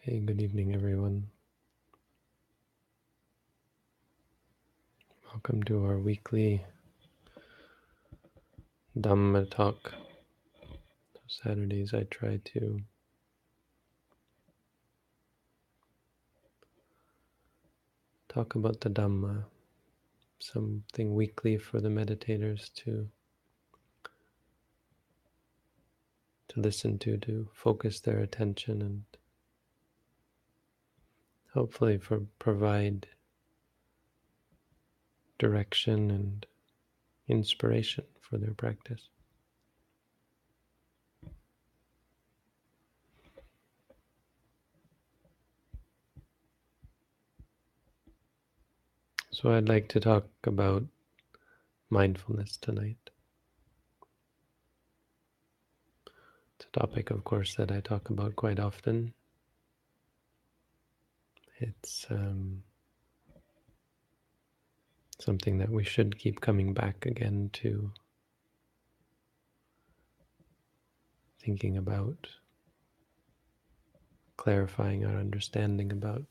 Hey, good evening, everyone. Welcome to our weekly dhammatalk. Saturdays, I try to talk about the Dhamma, something weekly for the meditators to listen to focus their attention, and hopefully provide direction and inspiration for their practice. So I'd like to talk about mindfulness tonight. It's a topic, of course, that I talk about quite often. It's something that we should keep coming back again to, thinking about, clarifying our understanding about.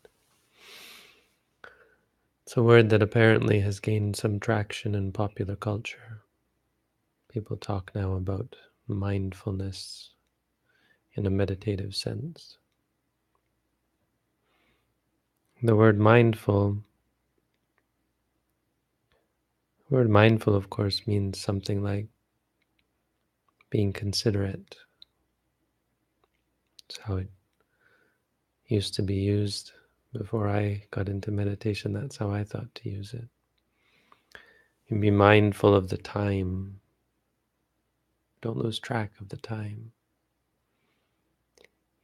It's a word that apparently has gained some traction in popular culture. People talk now about mindfulness in a meditative sense. The word mindful, of course, means something like being considerate. It's how it used to be used before I got into meditation. That's how I thought to use it. You be mindful of the time. Don't lose track of the time.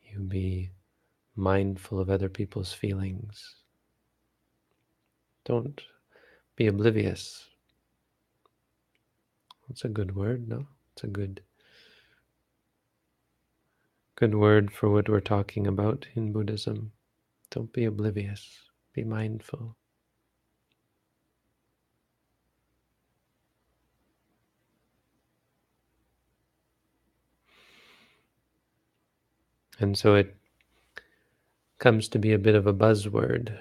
You be mindful of other people's feelings. Don't be oblivious. That's a good word, no? It's a good word for what we're talking about in Buddhism. Don't be oblivious. Be mindful. And so it comes to be a bit of a buzzword.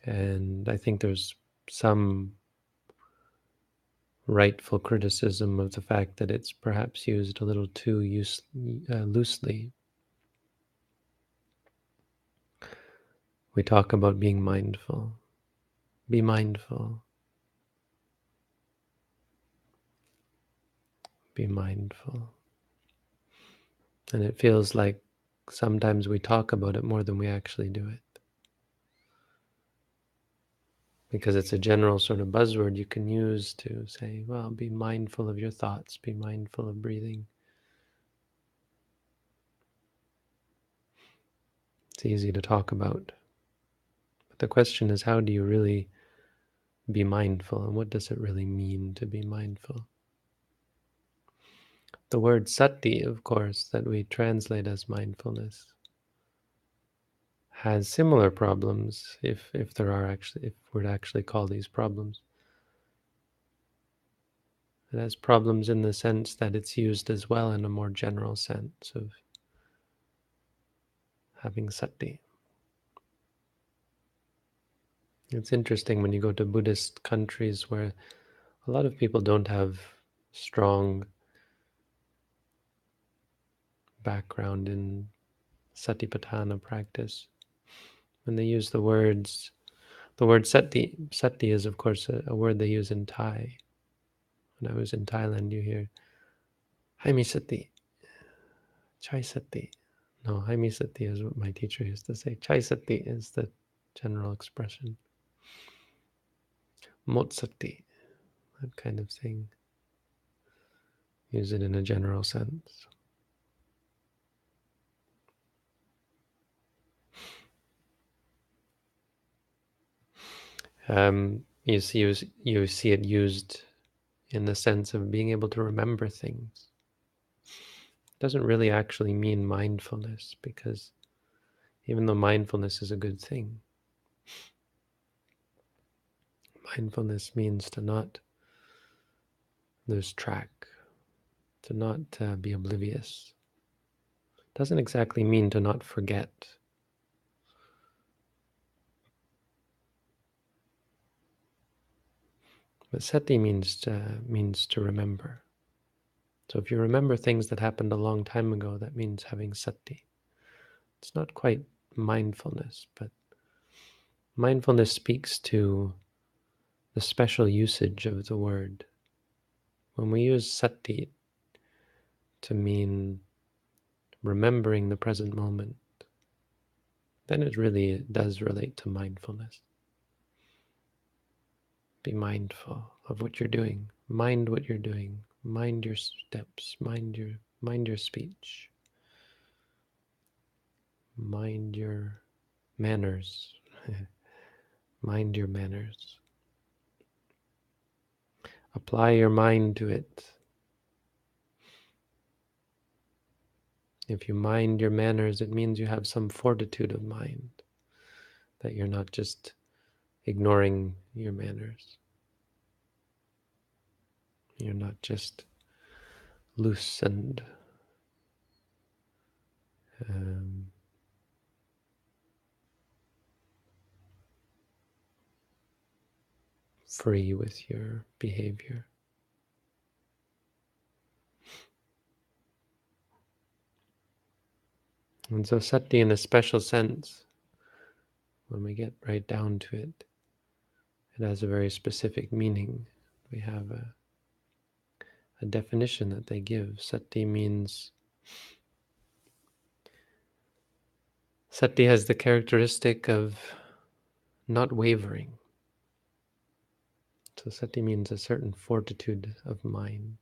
And I think there's some rightful criticism of the fact that it's perhaps used a little too loosely. We talk about being mindful. Be mindful. Be mindful. And it feels like sometimes we talk about it more than we actually do it. Because it's a general sort of buzzword you can use to say, well, be mindful of your thoughts, be mindful of breathing. It's easy to talk about. But the question is, how do you really be mindful, and what does it really mean to be mindful? The word sati, of course, that we translate as mindfulness, has similar problems, if we're to actually call these problems. It has problems in the sense that it's used as well in a more general sense of having sati. It's interesting when you go to Buddhist countries where a lot of people don't have strong background in satipatthana practice. When they use the word sati is of course a word they use in Thai. When I was in Thailand, you hear Haimi Sati, Chai Sati. No, Haimi Sati is what my teacher used to say. Chai Sati is the general expression. Mot Sati, that kind of thing. Use it in a general sense. You see it used in the sense of being able to remember things. It doesn't really actually mean mindfulness, because even though mindfulness is a good thing, mindfulness means to not lose track, to not be oblivious. It doesn't exactly mean to not forget. But sati means to remember. So if you remember things that happened a long time ago, that means having sati. It's not quite mindfulness, but mindfulness speaks to the special usage of the word. When we use sati to mean remembering the present moment, then it really does relate to mindfulness. Be mindful of what you're doing. Mind what you're doing. Mind your steps. Mind your speech. Mind your manners. Mind your manners. Apply your mind to it. If you mind your manners, it means you have some fortitude of mind, that you're not just ignoring your manners. You're not just loose and free with your behavior. And so sati, in a special sense, when we get right down to it, it has a very specific meaning. We have a definition that they give. Sati has the characteristic of not wavering. So sati means a certain fortitude of mind,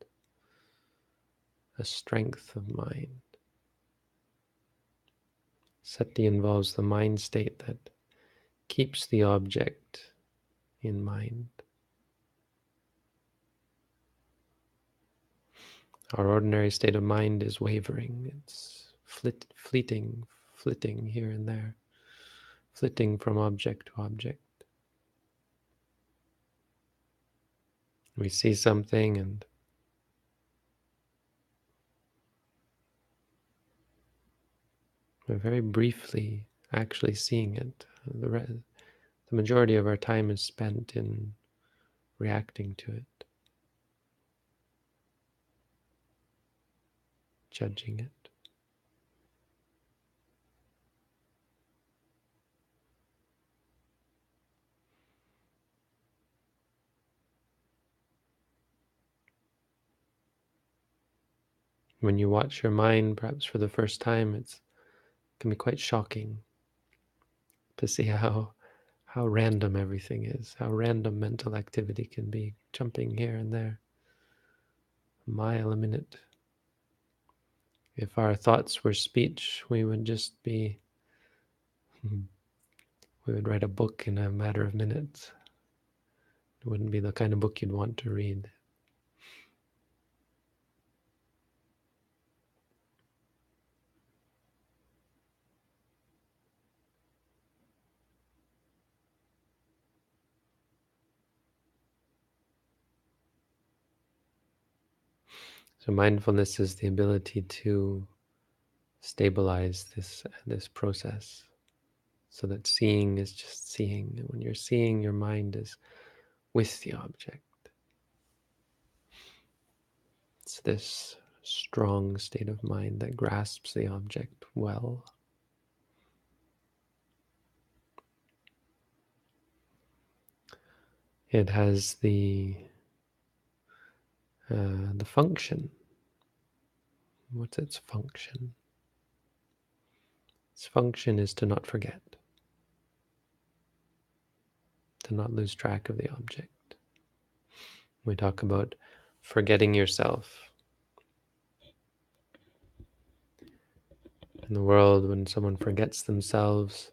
a strength of mind. Sati involves the mind state that keeps the object in mind. Our ordinary state of mind is wavering. It's fleeting, flitting here and there, flitting from object to object. We see something and we're very briefly actually seeing it. The majority of our time is spent in reacting to it, judging it. When you watch your mind, perhaps for the first time, it can be quite shocking to see how random everything is, how random mental activity can be, jumping here and there, a mile a minute. If our thoughts were speech, we would just be, we would write a book in a matter of minutes. It wouldn't be the kind of book you'd want to read. So mindfulness is the ability to stabilize this process, so that seeing is just seeing. And when you're seeing, your mind is with the object. It's this strong state of mind that grasps the object well. It has the function. What's its function? Its function is to not forget, to not lose track of the object. We talk about forgetting yourself. In the world, when someone forgets themselves,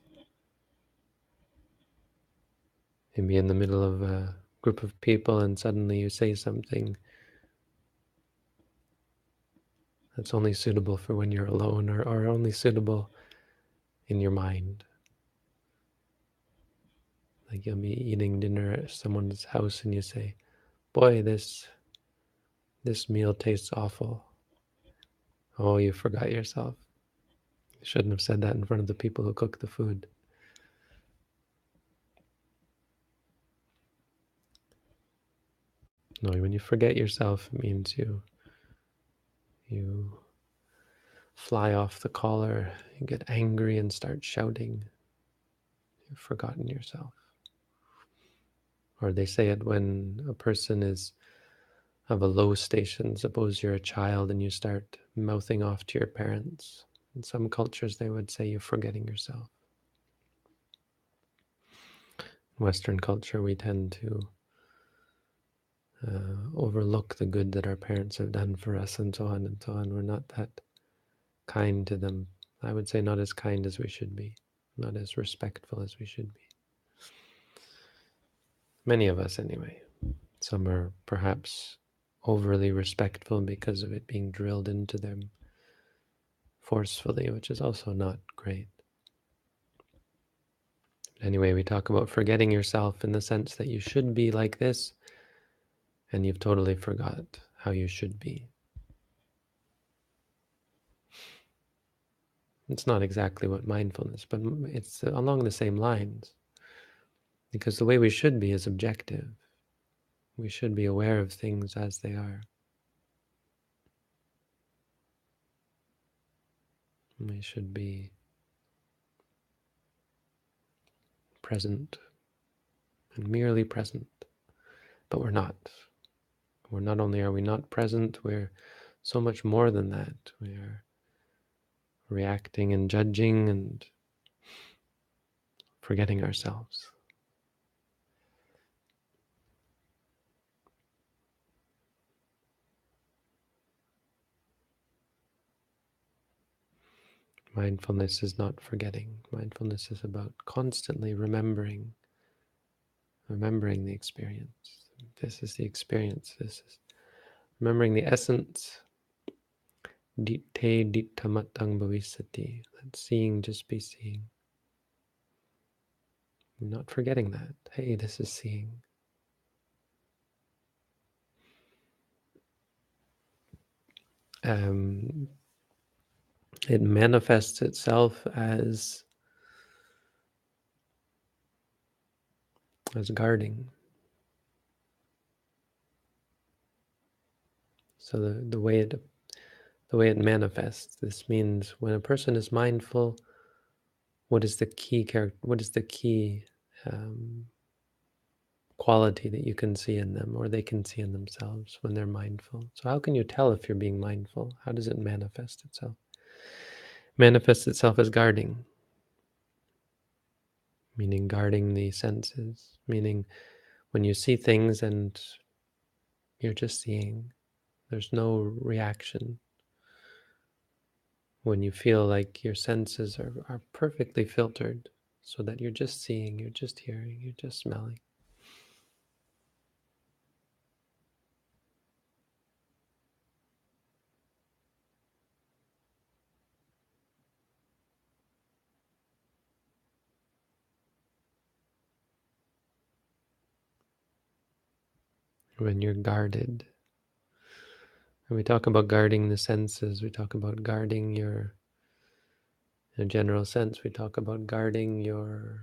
maybe in the middle of a group of people and suddenly you say something that's only suitable for when you're alone, or only suitable in your mind. Like you'll be eating dinner at someone's house and you say, "Boy, this meal tastes awful." Oh, you forgot yourself. You shouldn't have said that in front of the people who cook the food. No, when you forget yourself, it means you fly off the collar, you get angry and start shouting. You've forgotten yourself. Or they say it when a person is of a low station. Suppose you're a child and you start mouthing off to your parents. In some cultures, they would say you're forgetting yourself. In Western culture, we tend to overlook the good that our parents have done for us and so on and so on. We're not that kind to them. I would say not as kind as we should be, not as respectful as we should be. Many of us, anyway. Some are perhaps overly respectful because of it being drilled into them forcefully, which is also not great. Anyway, we talk about forgetting yourself in the sense that you should be like this, and you've totally forgot how you should be. It's not exactly what mindfulness, but it's along the same lines. Because the way we should be is objective. We should be aware of things as they are. We should be present and merely present. But we're not. We're not only are we not present, we're so much more than that. We are reacting and judging and forgetting ourselves. Mindfulness is not forgetting. Mindfulness is about constantly remembering the experience. This is the experience. This is remembering the essence. Ditte dittamatang bhavisati. Let seeing just be seeing. I'm not forgetting that. Hey, this is seeing. It manifests itself as guarding. So the way it manifests, this means when a person is mindful, what is the key character? What is the key quality that you can see in them, or they can see in themselves when they're mindful? So how can you tell if you're being mindful? How does it manifest itself? It manifests itself as guarding, meaning guarding the senses, meaning when you see things and you're just seeing, there's no reaction. When you feel like your senses are perfectly filtered so that you're just seeing, you're just hearing, you're just smelling. When you're guarded, when we talk about guarding the senses, we talk about guarding your, in a general sense, we talk about guarding your,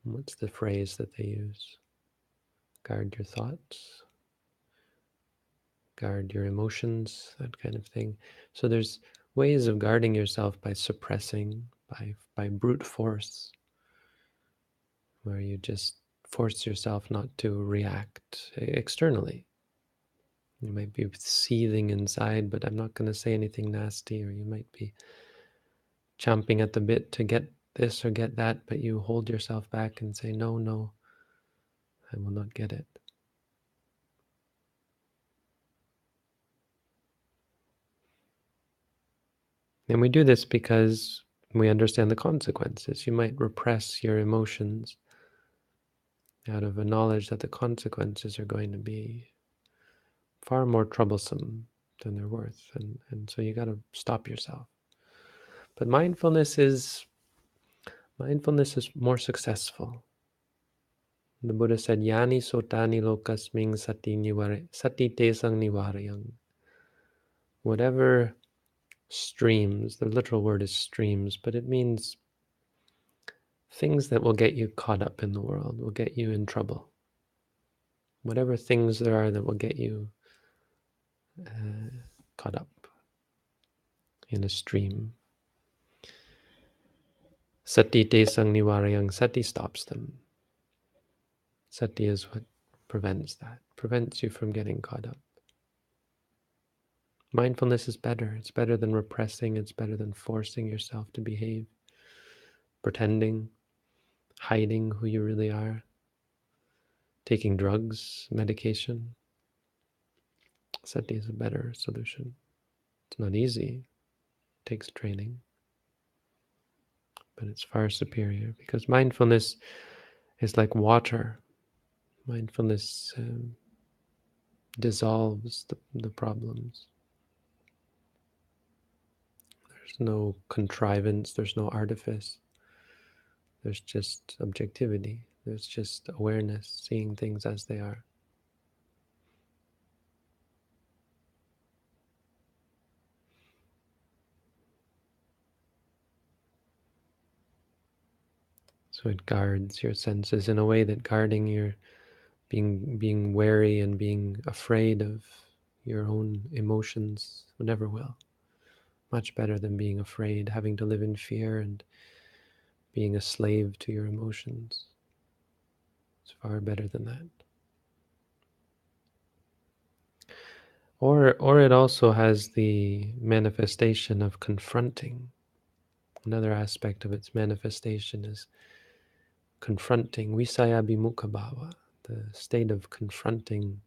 what's the phrase that they use? Guard your thoughts, guard your emotions, that kind of thing. So there's ways of guarding yourself by suppressing, by brute force, where you just force yourself not to react externally. You might be seething inside, but I'm not going to say anything nasty, or you might be chomping at the bit to get this or get that, but you hold yourself back and say, no, no, I will not get it. And we do this because we understand the consequences. You might repress your emotions out of a knowledge that the consequences are going to be far more troublesome than they're worth. And so you got to stop yourself. But mindfulness is more successful. The Buddha said, Yani sotani lokasming sati tesang nivarayang. Whatever streams, the literal word is streams, but it means things that will get you caught up in the world, will get you in trouble. whatever things there are that will get you caught up in a stream. Sati te sang niwarayang, sati stops them. Sati is what prevents that, prevents you from getting caught up. Mindfulness is better. It's better than repressing. It's better than forcing yourself to behave, pretending, hiding who you really are, taking drugs, medication. Sati is a better solution. It's not easy. It takes training, but it's far superior because mindfulness is like water. Mindfulness dissolves the problems. There's no contrivance, there's no artifice. There's just objectivity. There's just awareness, seeing things as they are. So it guards your senses in a way that guarding your being wary and being afraid of your own emotions never will. Much better than being afraid, having to live in fear and being a slave to your emotions. It's far better than that. Or it also has the manifestation of confronting. Another aspect of its manifestation is confronting, visaya bimukha bhava, the state of confronting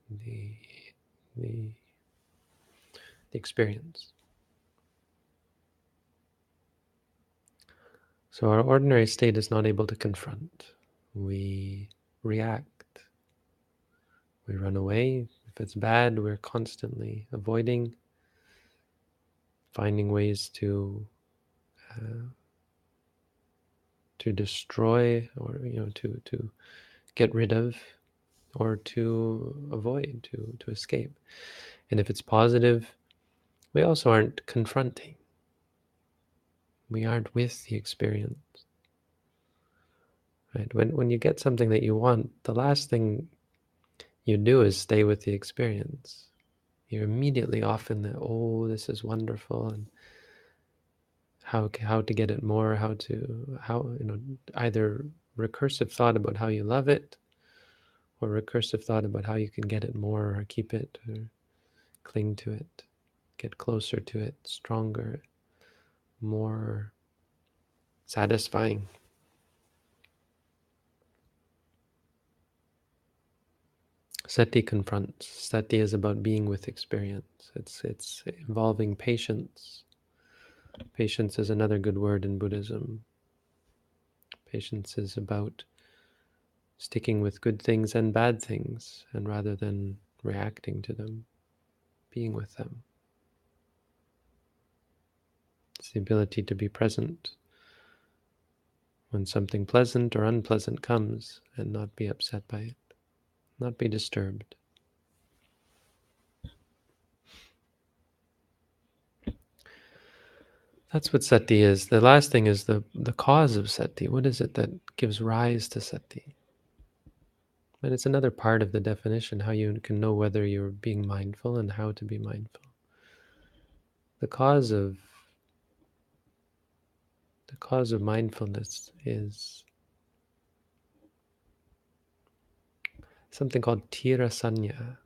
the, the, the experience. So our ordinary state is not able to confront. We react. We run away. If it's bad, we're constantly avoiding, finding ways to destroy, or to get rid of, or to avoid, to escape. And if it's positive, we also aren't confronting. We aren't with the experience. Right? When you get something that you want, the last thing you do is stay with the experience. You're immediately off in the, oh, this is wonderful, and how to get it more, how either recursive thought about how you love it, or recursive thought about how you can get it more, or keep it, or cling to it, get closer to it, stronger, more satisfying. Sati confronts. Sati is about being with experience. It's involving patience. Patience is another good word in Buddhism. Patience is about sticking with good things and bad things, and rather than reacting to them, being with them. It's the ability to be present when something pleasant or unpleasant comes and not be upset by it, not be disturbed. That's what sati is. The last thing is the cause of sati. What is it that gives rise to sati? And it's another part of the definition, how you can know whether you're being mindful and how to be mindful. The cause of mindfulness is something called tira sanya.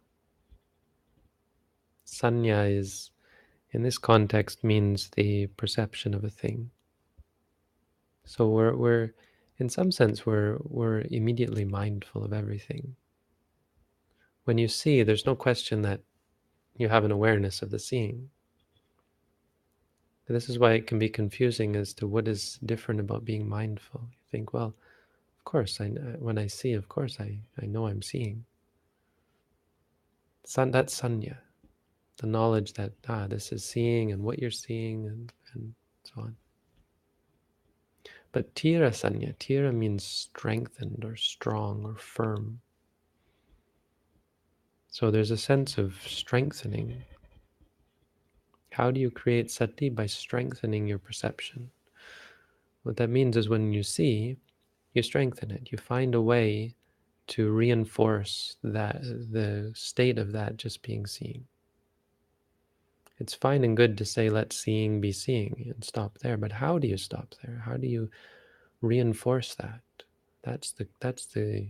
Sanya is, in this context, means the perception of a thing. So we're in some sense we're immediately mindful of everything. When you see, there's no question that you have an awareness of the seeing. This is why it can be confusing as to what is different about being mindful. You think, well, of course, when I see, of course, I know I'm seeing. That's sanya, the knowledge that, this is seeing and what you're seeing and so on. But tira sanya, tira means strengthened or strong or firm. So there's a sense of strengthening. How do you create sati? By strengthening your perception. What that means is when you see, you strengthen it. You find a way to reinforce that the state of that just being seeing. It's fine and good to say, let seeing be seeing and stop there. But how do you stop there? How do you reinforce that? That's the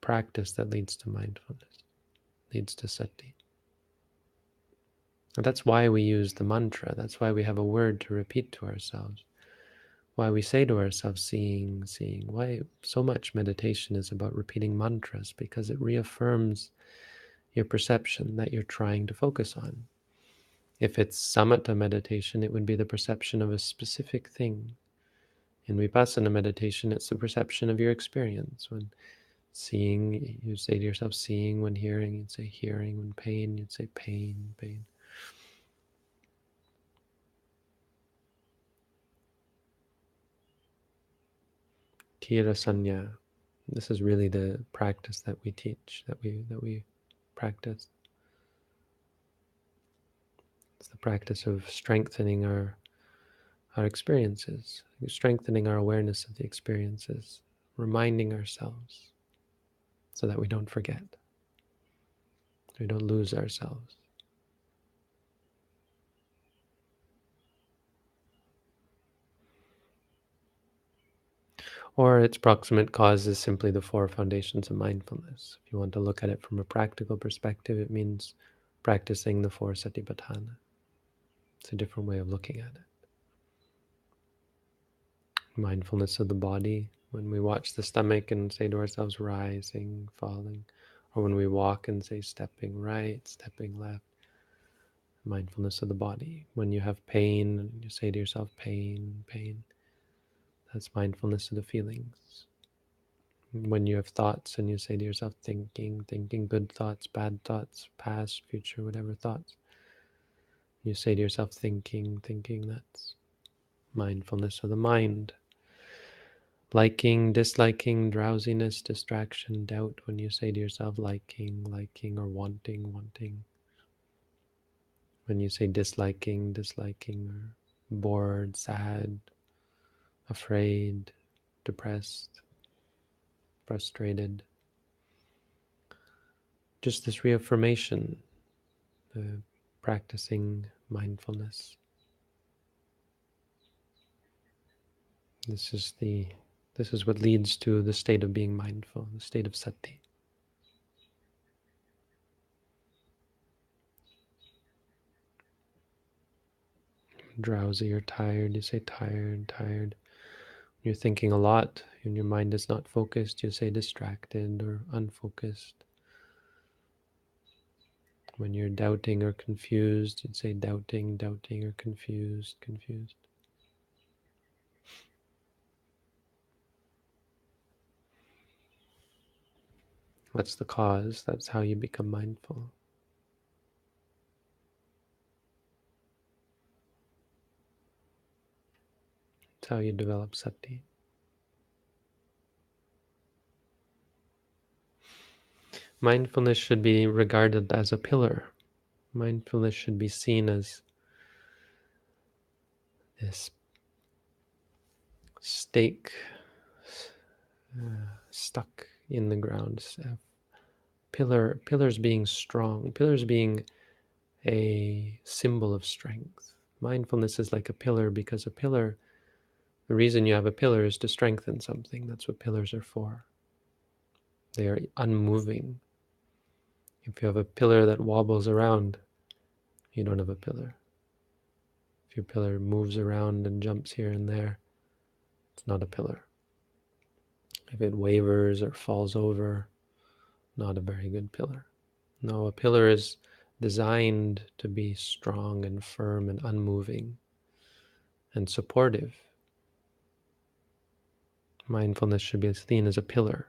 practice that leads to mindfulness, leads to sati. And that's why we use the mantra. That's why we have a word to repeat to ourselves. Why we say to ourselves, seeing, seeing. Why so much meditation is about repeating mantras, because it reaffirms your perception that you're trying to focus on. If it's samatha meditation, it would be the perception of a specific thing. In vipassana meditation, it's the perception of your experience. When seeing, you say to yourself, seeing. When hearing, you'd say hearing. When pain, you'd say pain, pain. Tira sanya. This is really the practice that we teach, that we practice. It's the practice of strengthening our experiences, strengthening our awareness of the experiences, reminding ourselves so that we don't forget, we don't lose ourselves. Or its proximate cause is simply the four foundations of mindfulness. If you want to look at it from a practical perspective, it means practicing the four satipatthana. It's a different way of looking at it. Mindfulness of the body, when we watch the stomach and say to ourselves, rising, falling, or when we walk and say, stepping right, stepping left. Mindfulness of the body. When you have pain, and you say to yourself, pain, pain. That's mindfulness of the feelings. When you have thoughts and you say to yourself, thinking, thinking good thoughts, bad thoughts, past, future, whatever thoughts. You say to yourself, thinking, thinking, that's mindfulness of the mind. Liking, disliking, drowsiness, distraction, doubt. When you say to yourself, liking, liking, or wanting, wanting. When you say disliking, disliking, or bored, sad, afraid, depressed, frustrated. Just this reaffirmation, practicing mindfulness. This is what leads to the state of being mindful, the state of sati. Drowsy or tired, you say tired, tired. You're thinking a lot and your mind is not focused, you say distracted or unfocused. When you're doubting or confused, you'd say doubting, doubting, or confused, confused. What's the cause? That's how you become mindful. It's how you develop sati. Mindfulness should be regarded as a pillar. Mindfulness should be seen as this stake stuck in the ground. Pillars being strong, pillars being a symbol of strength. Mindfulness is like a pillar because a pillar, the reason you have a pillar is to strengthen something. That's what pillars are for. They are unmoving. If you have a pillar that wobbles around, you don't have a pillar. If your pillar moves around and jumps here and there, it's not a pillar. If it wavers or falls over, not a very good pillar. No, a pillar is designed to be strong and firm and unmoving and supportive. Mindfulness should be seen as a pillar.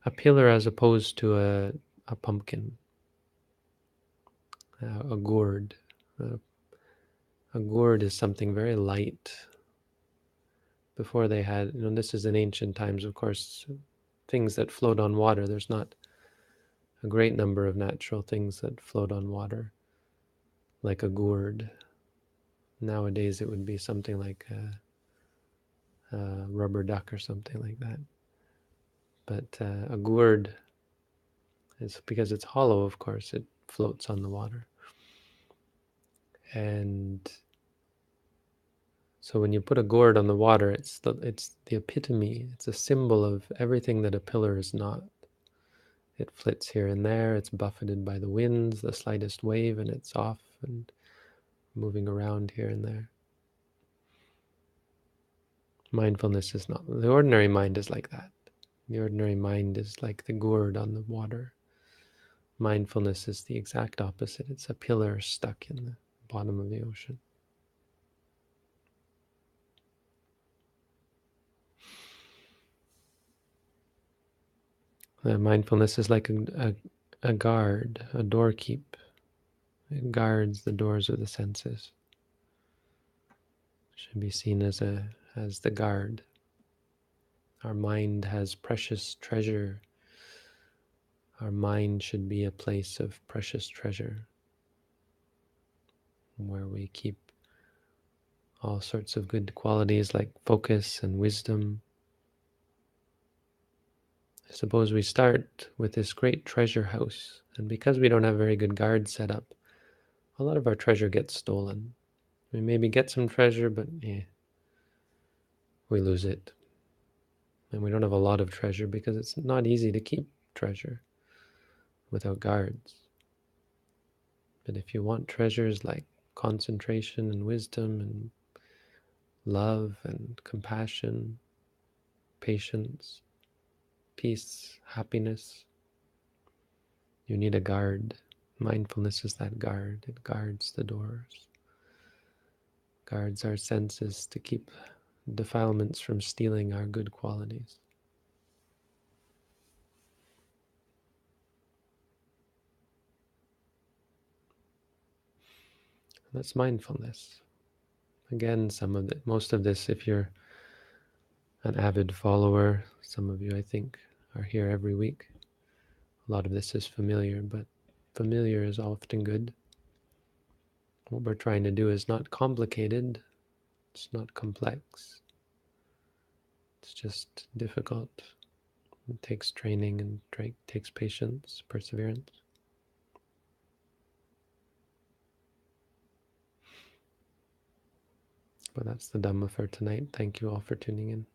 A pillar as opposed to a pumpkin, a gourd. A gourd is something very light. Before they had, this is in ancient times, of course, things that float on water. There's not a great number of natural things that float on water, like a gourd. Nowadays, it would be something like a rubber duck or something like that. But a gourd is, because it's hollow, of course, it floats on the water. And so when you put a gourd on the water, it's the epitome, it's a symbol of everything that a pillar is not. It flits here and there, it's buffeted by the winds, the slightest wave, and it's off and moving around here and there. Mindfulness is not. The ordinary mind is like that. The ordinary mind is like the gourd on the water. Mindfulness is the exact opposite. It's a pillar stuck in the bottom of the ocean. Mindfulness is like a guard, a doorkeep. It guards the doors of the senses. It should be seen as the guard. Our mind has precious treasure. Our mind should be a place of precious treasure where we keep all sorts of good qualities like focus and wisdom. Suppose we start with this great treasure house, and because we don't have very good guards set up, a lot of our treasure gets stolen. We maybe get some treasure, but we lose it. And we don't have a lot of treasure because it's not easy to keep treasure without guards. But if you want treasures like concentration and wisdom and love and compassion, patience, peace, happiness, you need a guard. Mindfulness is that guard. It guards the doors, guards our senses to keep defilements from stealing our good qualities. That's mindfulness. Again, most of this, if you're an avid follower, some of you I think are here every week. A lot of this is familiar, but familiar is often good. What we're trying to do is not complicated, it's not complex, it's just difficult. It takes training and takes patience, perseverance. But that's the Dhamma for tonight. Thank you all for tuning in.